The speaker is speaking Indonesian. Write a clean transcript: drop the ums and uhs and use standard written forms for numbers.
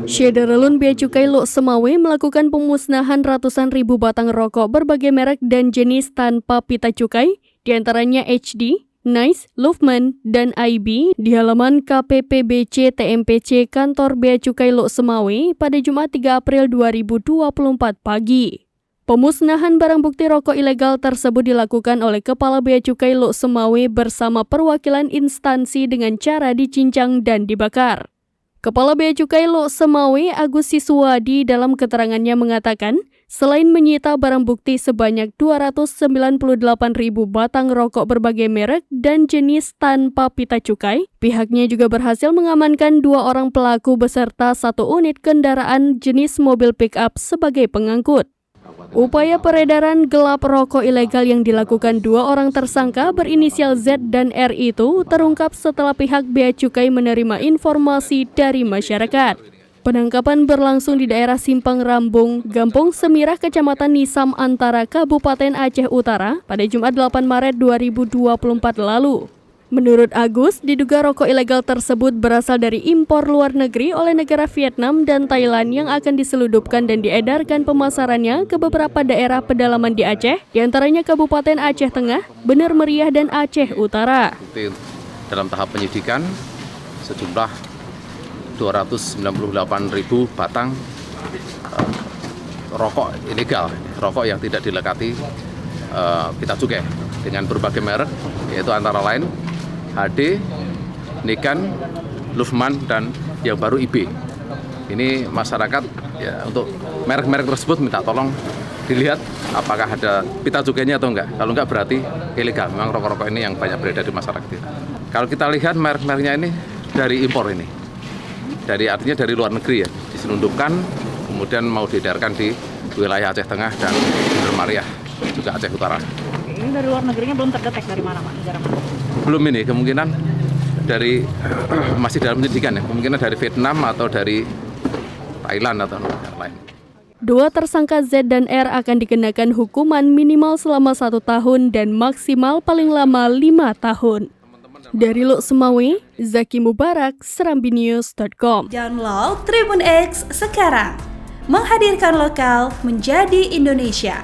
Syederalun Bea Cukai Lok Semawe melakukan pemusnahan ratusan ribu batang rokok berbagai merek dan jenis tanpa pita cukai, diantaranya HD, Nice, Luffman, dan IB di halaman KPPBC TMPC Kantor Bea Cukai Lok Semawe pada Jumat 3 April 2024 pagi. Pemusnahan barang bukti rokok ilegal tersebut dilakukan oleh Kepala Bea Cukai Lok Semawe bersama perwakilan instansi dengan cara dicincang dan dibakar. Kepala Bea Cukai Lok Semawe Agus Siswadi dalam keterangannya mengatakan, selain menyita barang bukti sebanyak 298.000 batang rokok berbagai merek dan jenis tanpa pita cukai, pihaknya juga berhasil mengamankan 2 orang pelaku beserta 1 unit kendaraan jenis mobil pick-up sebagai pengangkut. Upaya peredaran gelap rokok ilegal yang dilakukan 2 orang tersangka berinisial Z dan R itu terungkap setelah pihak Bea Cukai menerima informasi dari masyarakat. Penangkapan berlangsung di daerah Simpang Rambung, Gampong Semirah, Kecamatan Nisam Antara, Kabupaten Aceh Utara pada Jumat 8 Maret 2024 lalu. Menurut Agus, diduga rokok ilegal tersebut berasal dari impor luar negeri oleh negara Vietnam dan Thailand yang akan diseludupkan dan diedarkan pemasarannya ke beberapa daerah pedalaman di Aceh, diantaranya Kabupaten Aceh Tengah, Bener Meriah, dan Aceh Utara. Dalam tahap penyidikan, sejumlah 298.000 batang rokok ilegal, rokok yang tidak dilekati pita cukai dengan berbagai merek, yaitu antara lain HD, Nikan, Luffman, dan yang baru IB. Ini masyarakat ya, untuk merek-merek tersebut minta tolong dilihat apakah ada pita cukainya atau enggak. Kalau enggak berarti ilegal. Memang rokok-rokok ini yang banyak beredar di masyarakat kita. Kalau kita lihat merek-mereknya ini dari impor ini. Artinya dari luar negeri ya, diselundupkan kemudian mau diedarkan di wilayah Aceh Tengah dan Bener Meriah, juga Aceh Utara. Ini dari luar negerinya belum terdetek dari mana, Pak? Negara mana? Belum, ini kemungkinan dari masih dalam penyidikan ya, kemungkinan dari Vietnam atau dari Thailand atau negara lain. 2 tersangka Z dan R akan dikenakan hukuman minimal selama 1 tahun dan maksimal paling lama 5 tahun. Dari Lok Semawe, Zaki Mubarak, serambinews.com. Download Tribun X sekarang, menghadirkan lokal menjadi Indonesia.